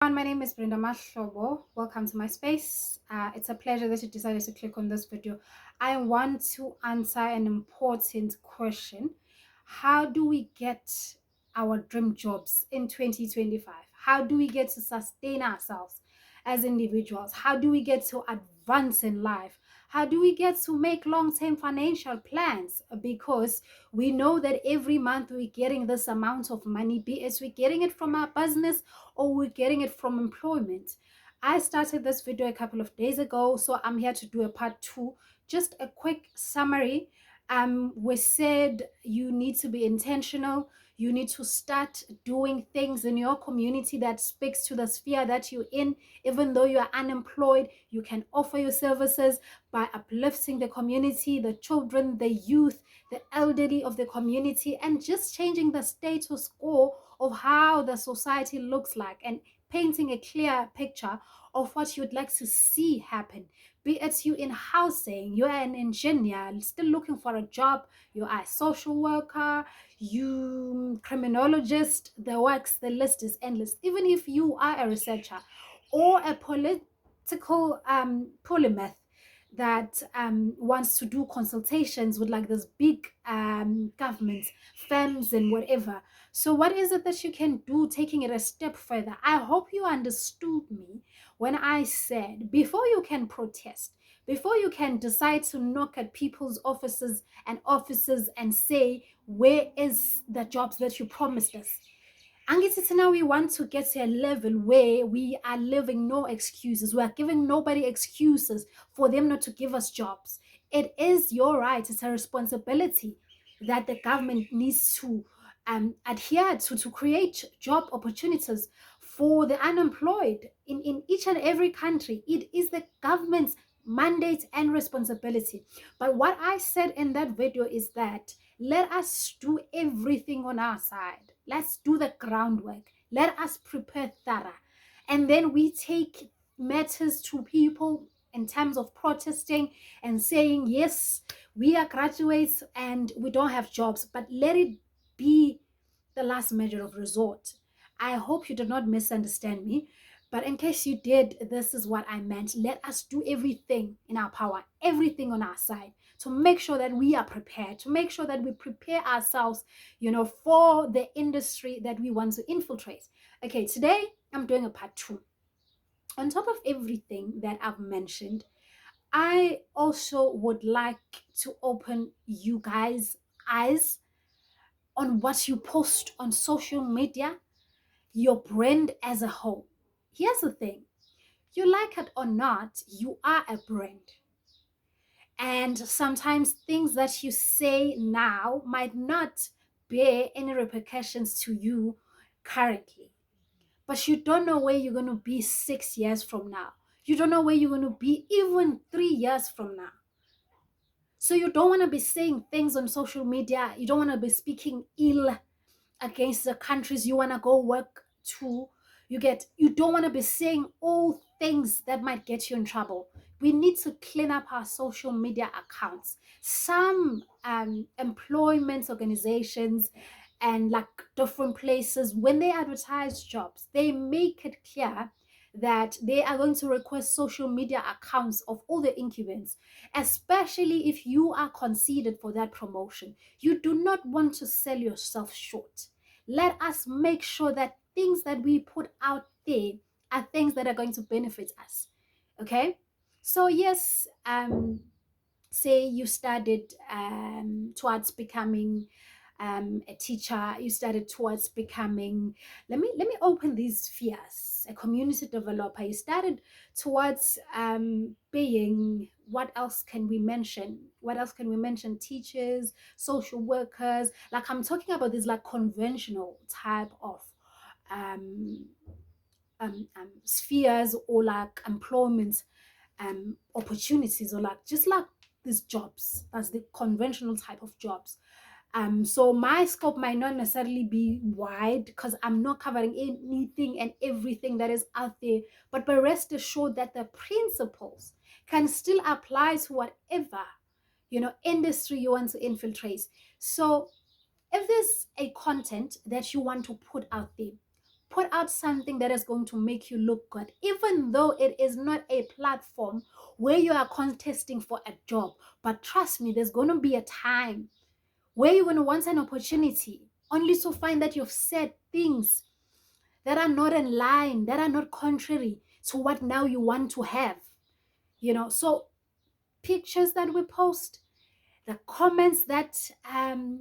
My name is Brenda Mashobo. Welcome to my space. It's a pleasure that you decided to click on this video. I want to answer an important question. How do we get our dream jobs in 2025? How do we get to sustain ourselves as individuals? How do we get to advance in life? How do we get to make long-term financial plans? Because we know that every month we're getting this amount of money, be it we're getting it from our business or we're getting it from employment. I started this video a couple of days ago, so I'm here to do a part two. Just a quick summary. We said you need to be intentional. You need to start doing things in your community that speaks to the sphere that you're in. Even though you are unemployed, you can offer your services by uplifting the community, the children, the youth, the elderly of the community, and just changing the status quo of how the society looks like and painting a clear picture of what you'd like to see happen. Be it you in housing, you're an engineer still looking for a job, you are a social worker, you criminologist, the list is endless. Even if you are a researcher or a political polymath that wants to do consultations with like this big governments, firms and whatever. So what is it that you can do taking it a step further? I hope you understood me when I said before you can protest, before you can decide to knock at people's offices and say, where is the jobs that you promised us? Angithi now we want to get to a level where we are living no excuses. We are giving nobody excuses for them not to give us jobs. It is your right. It's a responsibility that the government needs to adhere to create job opportunities for the unemployed in each and every country. It is the government's mandate and responsibility. But what I said in that video is that let us do everything on our side. Let's do the groundwork. Let us prepare thorough. And then we take matters to people in terms of protesting and saying, yes, we are graduates and we don't have jobs, but let it be the last measure of resort. I hope you did not misunderstand me. But in case you did, this is what I meant. Let us do everything in our power, everything on our side to make sure that we are prepared, to make sure that we prepare ourselves, for the industry that we want to infiltrate. Okay, today I'm doing a part two. On top of everything that I've mentioned, I also would like to open you guys' eyes on what you post on social media, your brand as a whole. Here's the thing, you like it or not, you are a brand. And sometimes things that you say now might not bear any repercussions to you currently. But you don't know where you're going to be 6 years from now. You don't know where you're going to be even 3 years from now. So you don't want to be saying things on social media. You don't want to be speaking ill against the countries you want to go work to. You don't want to be saying all things that might get you in trouble. We need to clean up our social media accounts. Some employment organizations and like different places, when they advertise jobs, they make it clear that they are going to request social media accounts of all the incumbents, especially if you are considered for that promotion. You do not want to sell yourself short. Let us make sure that things that we put out there are things that are going to benefit us. Okay? So yes, say you started towards becoming a teacher, you started towards becoming, let me open these spheres, a community developer, you started towards being, what else can we mention, teachers, social workers. Like I'm talking about this like conventional type of um, spheres or like employment opportunities, or like just like these jobs, that's the conventional type of jobs. So my scope might not necessarily be wide because I'm not covering anything and everything that is out there, but rest assured that the principles can still apply to whatever industry you want to infiltrate. So if there's a content that you want to put out there, Put out something that is going to make you look good, even though it is not a platform where you are contesting for a job. But trust me, there's going to be a time where you're going to want an opportunity only to find that you've said things that are not in line, that are not contrary to what now you want to have. So pictures that we post, the comments that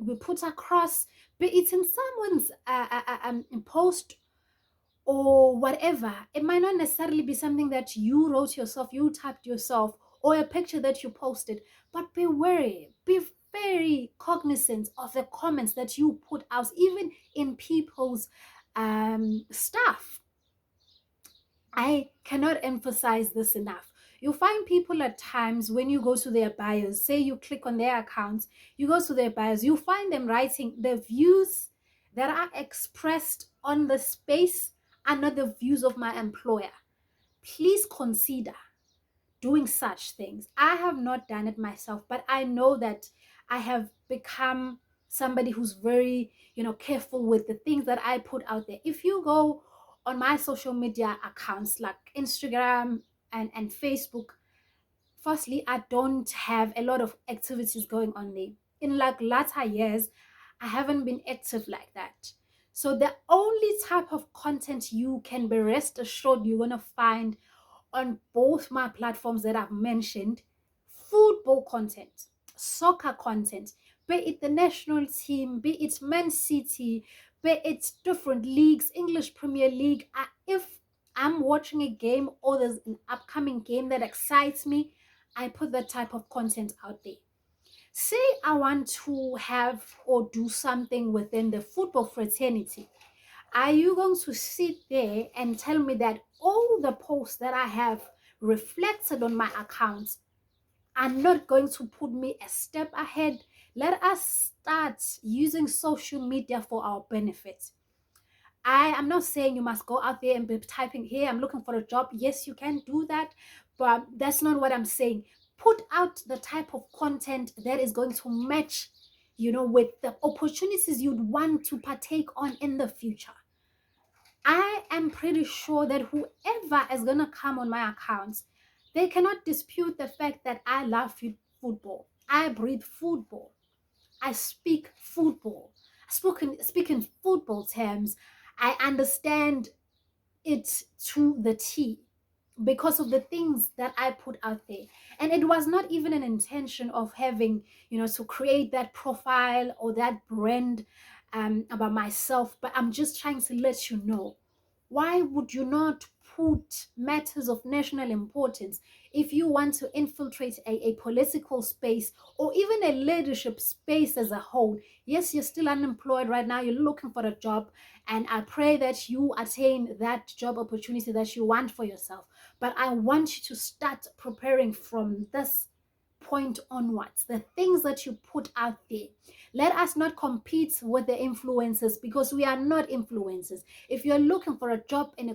we put across, be it in someone's post or whatever. It might not necessarily be something that you wrote yourself, you typed yourself, or a picture that you posted, but be wary, be very cognizant of the comments that you put out, even in people's stuff. I cannot emphasize this enough. You'll find people at times when you go to their bios, say you click on their accounts, you go to their bios, you find them writing the views that are expressed on the space are not the views of my employer. Please consider doing such things. I have not done it myself, but I know that I have become somebody who's very, careful with the things that I put out there. If you go on my social media accounts like Instagram and Facebook, firstly, I don't have a lot of activities going on there. In like latter years, I haven't been active like that. So the only type of content you can be rest assured you're going to find on both my platforms that I've mentioned: football content, soccer content, be it the national team, be it Man City, be it different leagues, English Premier League. If I'm watching a game or there's an upcoming game that excites me, I put that type of content out there. Say I want to have or do something within the football fraternity. Are you going to sit there and tell me that all the posts that I have reflected on my account are not going to put me a step ahead? Let us start using social media for our benefit. I am not saying you must go out there and be typing, "Hey, I'm looking for a job." Yes, you can do that, but that's not what I'm saying. Put out the type of content that is going to match, with the opportunities you'd want to partake on in the future. I am pretty sure that whoever is going to come on my accounts, they cannot dispute the fact that I love football. I breathe football. I speak football. Speak in football terms. I understand it to the T because of the things that I put out there. And it was not even an intention of having, to create that profile or that brand about myself, but I'm just trying to let you know. Why would you not put matters of national importance if you want to infiltrate a political space or even a leadership space as a whole? Yes, you're still unemployed right now, you're looking for a job, and I pray that you attain that job opportunity that you want for yourself. But I want you to start preparing from this point onwards. The things that you put out there, let us not compete with the influencers, because we are not influencers. If you're looking for a job in a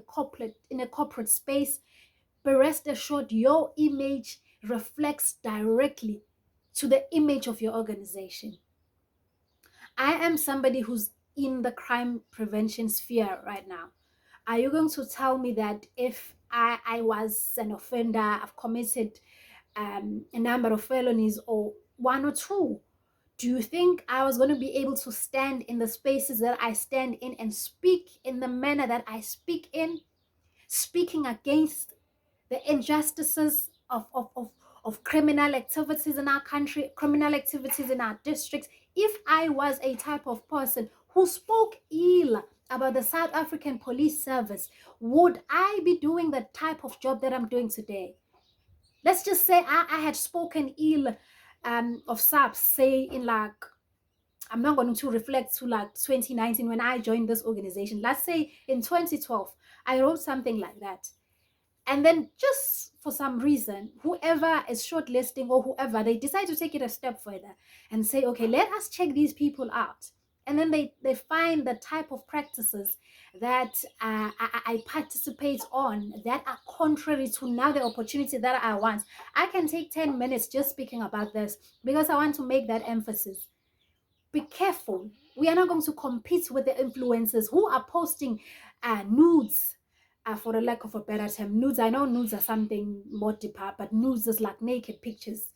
corporate space, be rest assured your image reflects directly to the image of your organization. I am somebody who's in the crime prevention sphere right now. Are you going to tell me that if I was an offender, I've committed a number of felonies or one or two, do you think I was going to be able to stand in the spaces that I stand in and speak in the manner that I speak in, speaking against the injustices of criminal activities in our country, criminal activities in our districts, if I was a type of person who spoke ill about the South African Police Service, would I be doing the type of job that I'm doing today? Let's just say I had spoken ill of SAPS, say in like, I'm not going to reflect to like 2019 when I joined this organization. Let's say in 2012, I wrote something like that. And then just for some reason, whoever is shortlisting or whoever, they decide to take it a step further and say, okay, let us check these people out. And then they find the type of practices that I participate on that are contrary to now the opportunity that I want. I can take 10 minutes just speaking about this because I want to make that emphasis. Be careful. We are not going to compete with the influencers who are posting nudes, for the lack of a better term. Nudes, I know nudes are something more deeper, but nudes is like naked pictures,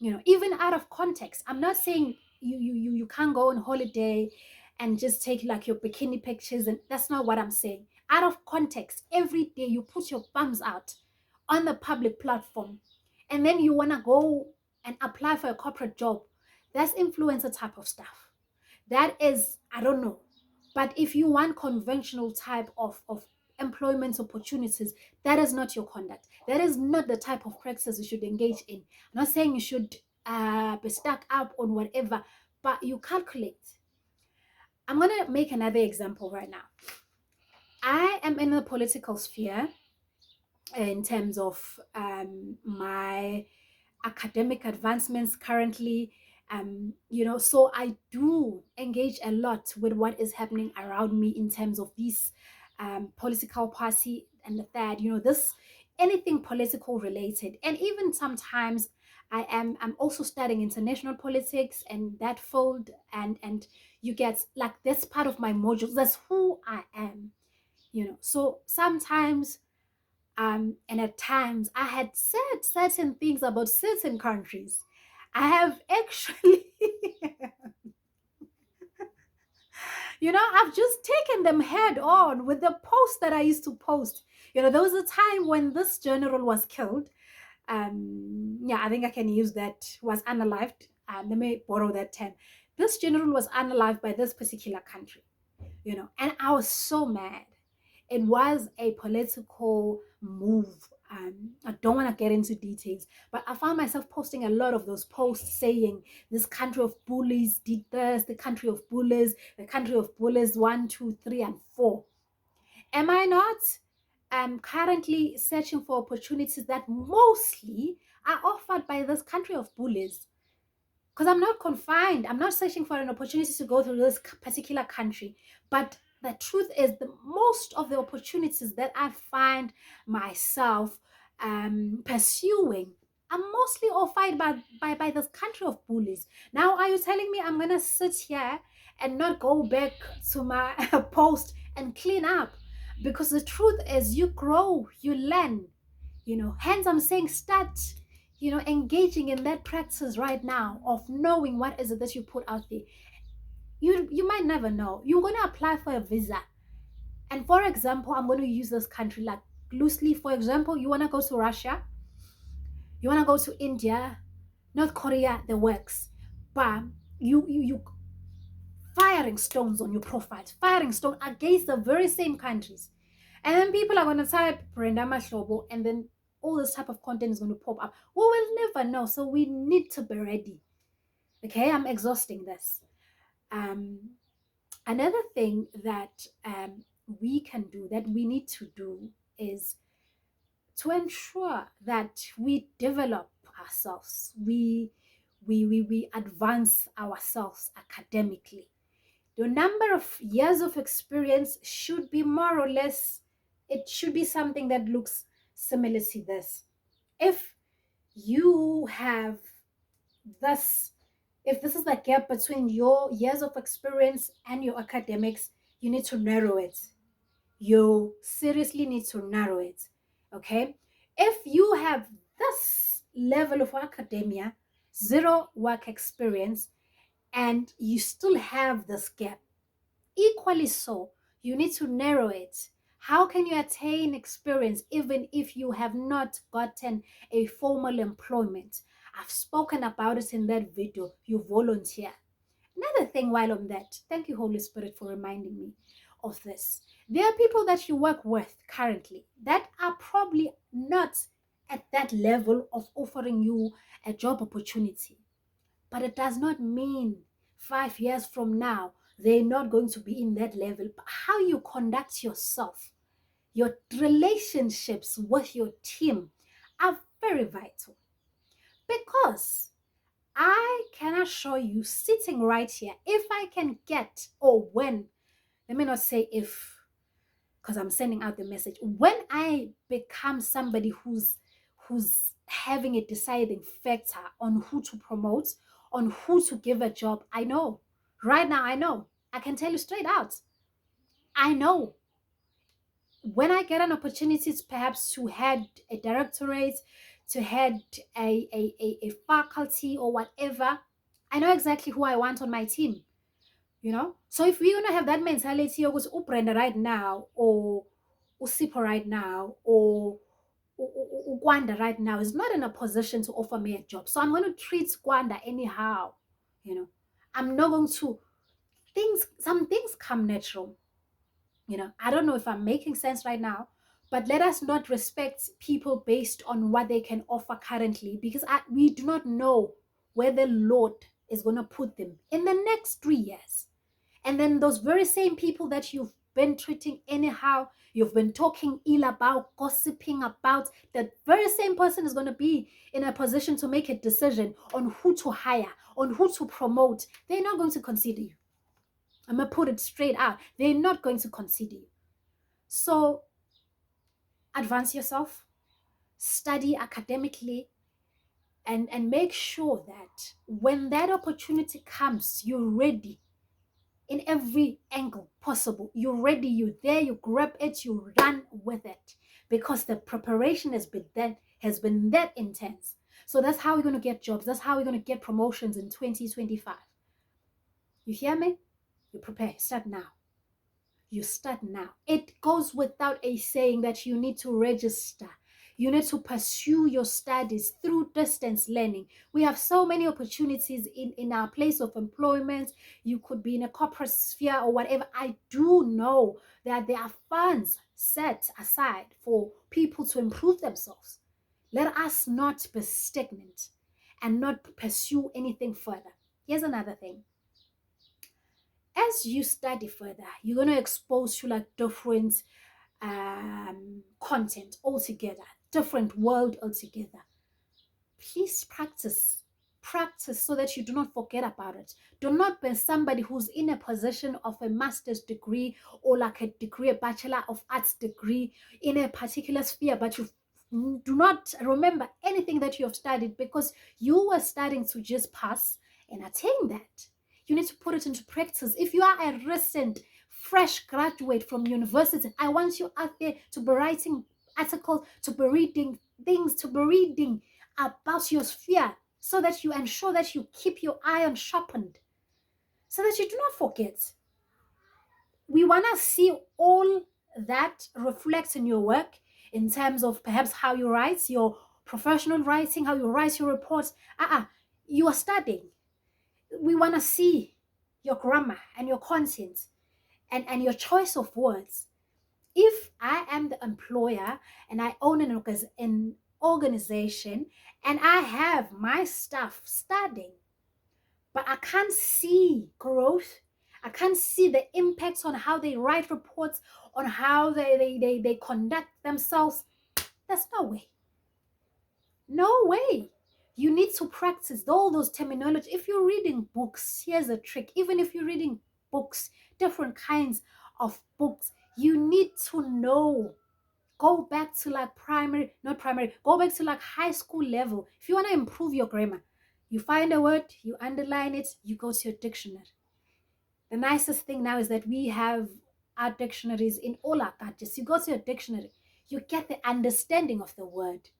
even out of context. I'm not saying you can't go on holiday and just take like your bikini pictures, and that's not what I'm saying. Out of context, every day you put your thumbs out on the public platform, and then you want to go and apply for a corporate job. That's influencer type of stuff. That is, I don't know. But if you want conventional type of employment opportunities, that is not your conduct. That is not the type of practices you should engage in. I'm not saying you should be stuck up on whatever, but you calculate. I'm going to make another example right now. I am in the political sphere in terms of my academic advancements currently. So I do engage a lot with what is happening around me in terms of this political party and the third, this anything political related. And even sometimes I'm also studying international politics and that field, and you get like that's part of my modules. That's who I am. So sometimes and at times I had said certain things about certain countries. I have actually, I've just taken them head on with the post that I used to post. There was a time when this general was killed. Yeah, I think I can use that, was unalived. Let me borrow that term. This general was unalived by this particular country, and I was so mad. It was a political move. I don't want to get into details, but I found myself posting a lot of those posts saying this country of bullies did this, the country of bullies, the country of bullies 1, 2, 3, and 4. Am I not? I'm currently searching for opportunities that mostly are offered by this country of bullies. Because I'm not confined. I'm not searching for an opportunity to go to this particular country. But the truth is, the most of the opportunities that I find myself pursuing are mostly offered by this country of bullies. Now, are you telling me I'm going to sit here and not go back to my post and clean up? Because the truth is, you grow, you learn. Hence I'm saying start engaging in that practice right now of knowing what is it that you put out there. You might never know. You're going to apply for a visa, and for example, I'm going to use this country like loosely. For example, you want to go to Russia, you want to go to India, North Korea, the works, but you firing stones on your profiles, firing stones against the very same countries. And then people are going to type Brenda Mashlobo, and then all this type of content is going to pop up. We will never know. So we need to be ready. Okay, I'm exhausting this. Another thing that we can do, that we need to do, is to ensure that we develop ourselves. We advance ourselves academically. The number of years of experience should be more or less, it should be something that looks similar to this. If you have this, if this is the gap between your years of experience and your academics, you need to narrow it. You seriously need to narrow it. Okay? If you have this level of academia, zero work experience, and you still have this gap, equally so, you need to narrow it. How can you attain experience even if you have not gotten a formal employment? I've spoken about it in that video. You volunteer. Another thing while on that, thank you, Holy Spirit, for reminding me of this. There are people that you work with currently that are probably not at that level of offering you a job opportunity. But it does not mean 5 years from now they're not going to be in that level. But how you conduct yourself, your relationships with your team are very vital. Because I can assure you, sitting right here, if I can get, or when, let me not say if, because I'm sending out the message, when I become somebody who's having a deciding factor on who to promote, on who to give a job, I know. Right now, I know. I can tell you straight out. I know. when I get an opportunity to perhaps to head a directorate, to head a faculty or whatever, I know exactly who I want on my team, you know? So if we're gonna have that mentality of Brenda right now, or Usipo right now, or Gwanda right now is not in a position to offer me a job. So I'm going to treat Gwanda anyhow, you know. I'm not going to some things come natural, you know. I don't know if I'm making sense right now, but let us not respect people based on what they can offer currently, because we do not know where the Lord is going to put them in the next 3 years. And then those very same people that you've been treating anyhow, you've been talking ill about, gossiping about, that very same person is going to be in a position to make a decision on who to hire, on who to promote. They're not going to consider you. I'm going to put it straight out. They're not going to consider you. So advance yourself, study academically, and make sure that when that opportunity comes, you're ready in every angle possible. You're ready, you're there, you grab it, you run with it, because the preparation has been that intense. So that's how we're going to get jobs. That's how we're going to get promotions in 2025. You hear me? You prepare. Start now. You start now. It goes without a saying that you need to register. You need to pursue your studies through distance learning. We have so many opportunities in our place of employment. You could be in a corporate sphere or whatever. I do know that there are funds set aside for people to improve themselves. Let us not be stagnant and not pursue anything further. Here's another thing. As you study further, you're going to expose to like different content altogether, different world altogether. Please practice so that you do not forget about it. Do not be somebody who's in a position of a master's degree or like a degree, a bachelor of arts degree in a particular sphere, but you do not remember anything that you have studied because you were studying to just pass and attain that. You need to put it into practice. If you are a recent fresh graduate from university, I want you out there to be writing articles, to be reading things, to be reading about your sphere, so that you ensure that you keep your iron sharpened, so that you do not forget. We want to see all that reflects in your work, in terms of perhaps how you write, your professional writing, how you write your reports. You are studying. We want to see your grammar and your content and your choice of words. If I am the employer and I own an organization and I have my staff studying, but I can't see growth, I can't see the impacts on how they write reports, on how they conduct themselves, there's no way. No way. You need to practice all those terminology. If you're reading books, here's a trick. Even if you're reading books, different kinds of books, you need to know. Go back to like go back to like high school level. If you want to improve your grammar, you find a word, you underline it, you go to your dictionary. The nicest thing now is that we have our dictionaries in all our gadgets. You go to your dictionary, you get the understanding of the word.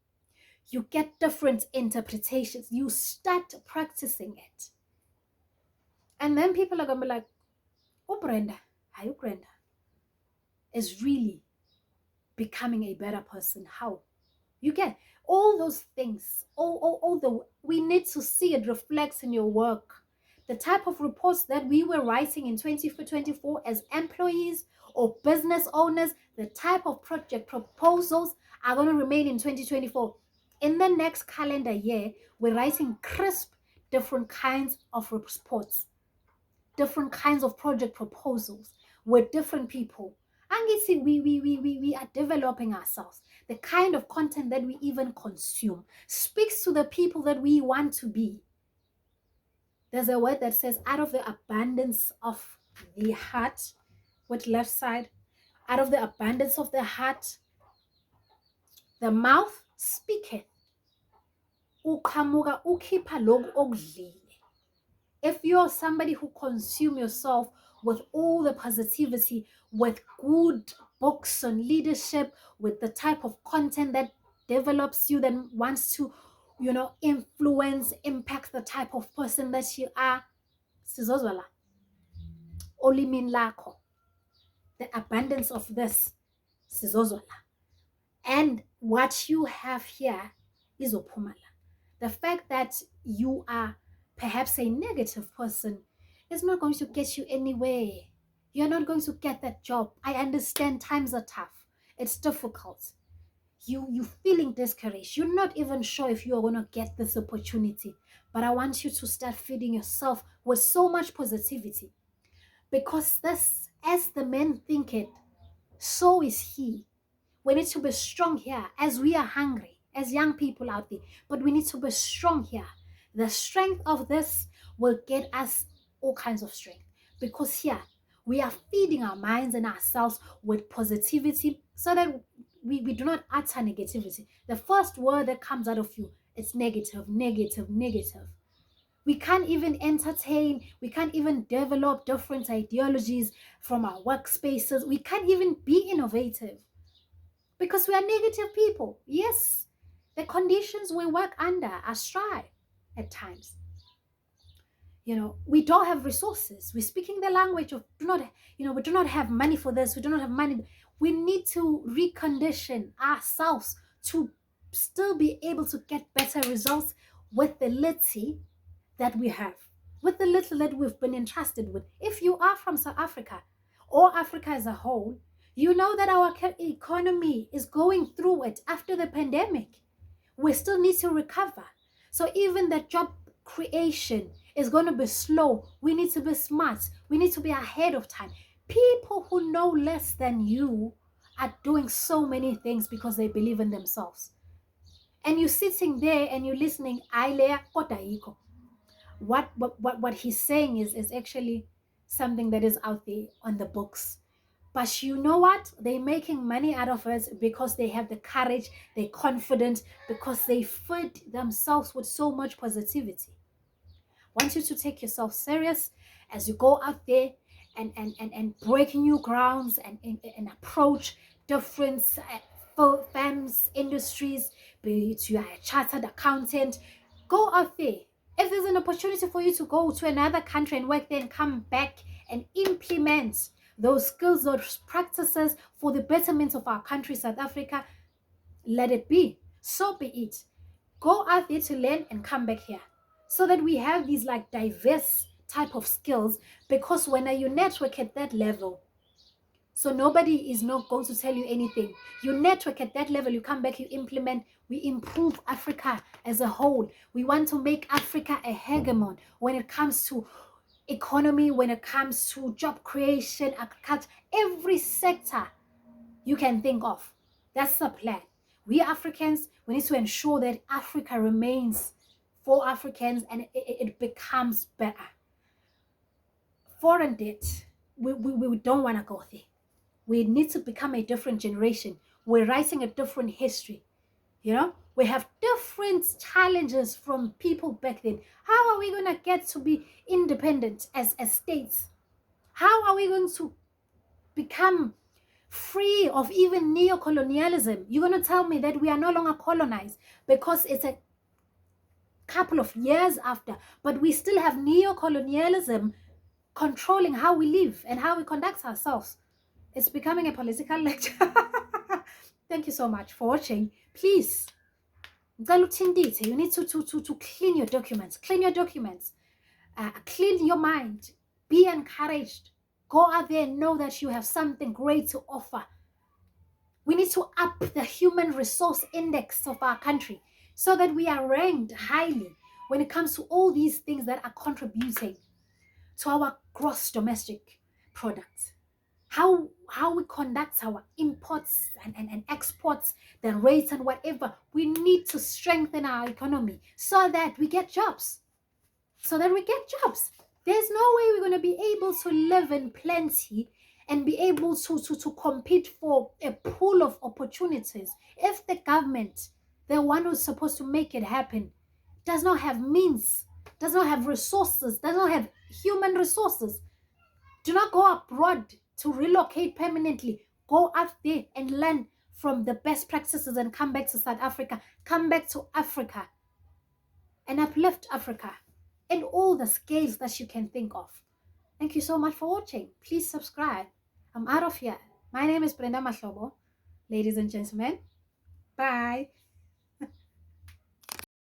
You get different interpretations. You start practicing it. And then people are going to be like, oh, Brenda, how you, Brenda, is really becoming a better person. How? You get all those things, we need to see it reflects in your work. The type of reports that we were writing in 2024 as employees or business owners, the type of project proposals are going to remain in 2024. In the next calendar year, we're writing crisp, different kinds of reports, different kinds of project proposals with different people. And we are developing ourselves. The kind of content that we even consume speaks to the people that we want to be. There's a word that says, out of the abundance of the heart, with left side, out of the abundance of the heart, the mouth speaketh. Uqhamuka ukhipha lokhu okudlile. If you're somebody who consume yourself with all the positivity, with good books on leadership, with the type of content that develops you, that wants to, influence, impact the type of person that you are. Sizozwala, olimin lakho, the abundance of this, sizozwala. And what you have here is opumala. The fact that you are perhaps a negative person is not going to get you anywhere. You're not going to get that job. I understand times are tough. It's difficult. You feeling discouraged. You're not even sure if you're going to get this opportunity. But I want you to start feeding yourself with so much positivity. Because this, as the men think it, so is he. We need to be strong here as we are hungry, as young people out there. But we need to be strong here. The strength of this will get us all kinds of strength. Because here, we are feeding our minds and ourselves with positivity so that we do not utter negativity. The first word that comes out of you, it's negative, negative, negative. We can't even entertain, we can't even develop different ideologies from our workspaces. We can't even be innovative because we are negative people. Yes, the conditions we work under are strive at times. We don't have resources. We're speaking the language of we do not have money for this. We do not have money. We need to recondition ourselves to still be able to get better results with the little that we have, with the little that we've been entrusted with. If you are from South Africa or Africa as a whole, you know that our economy is going through it after the pandemic. We still need to recover. So even the job creation is going to be slow. We need to be smart. We need to be ahead of time. People who know less than you are doing so many things because they believe in themselves. And you're sitting there and you're listening. What he's saying is actually something that is out there on the books. But you know what? They're making money out of it because they have the courage, they're confident, because they feed themselves with so much positivity. I want you to take yourself serious as you go out there and break new grounds and approach different firms, industries, be it you are a chartered accountant. Go out there. If there's an opportunity for you to go to another country and work there and come back and implement those skills, those practices for the betterment of our country, South Africa, let it be. So be it. Go out there to learn and come back here so that we have these like diverse type of skills, because when you network at that level, so nobody is not going to tell you anything. You network at that level, you come back, you implement, we improve Africa as a whole. We want to make Africa a hegemon when it comes to economy, when it comes to job creation, agriculture, every sector you can think of. That's the plan. We Africans, we need to ensure that Africa remains for Africans and it becomes better. Foreign debt, we don't want to go there. We need to become a different generation. We're writing a different history. We have different challenges from people back then. How are we going to get to be independent as states? How are we going to become free of even neo-colonialism? You're going to tell me that we are no longer colonized because it's a couple of years after, but we still have neo-colonialism controlling how we live and how we conduct ourselves. It's becoming a political lecture. Thank you so much for watching. Please, you need to clean your documents. Clean your documents. Clean your mind. Be encouraged. Go out there and know that you have something great to offer. We need to up the human resource index of our country so that we are ranked highly when it comes to all these things that are contributing to our gross domestic product. How we conduct our imports and exports, the rates and whatever. We need to strengthen our economy so that we get jobs. There's no way we're going to be able to live in plenty and be able to compete for a pool of opportunities if the government, the one who's supposed to make it happen, does not have means, does not have resources, does not have human resources. Do not go abroad to relocate permanently. Go out there and learn from the best practices and come back to South Africa. Come back to Africa and uplift Africa in all the scales that you can think of. Thank you so much for watching. Please subscribe. I'm out of here. My name is Brenda Mahlobo. Ladies and gentlemen, bye.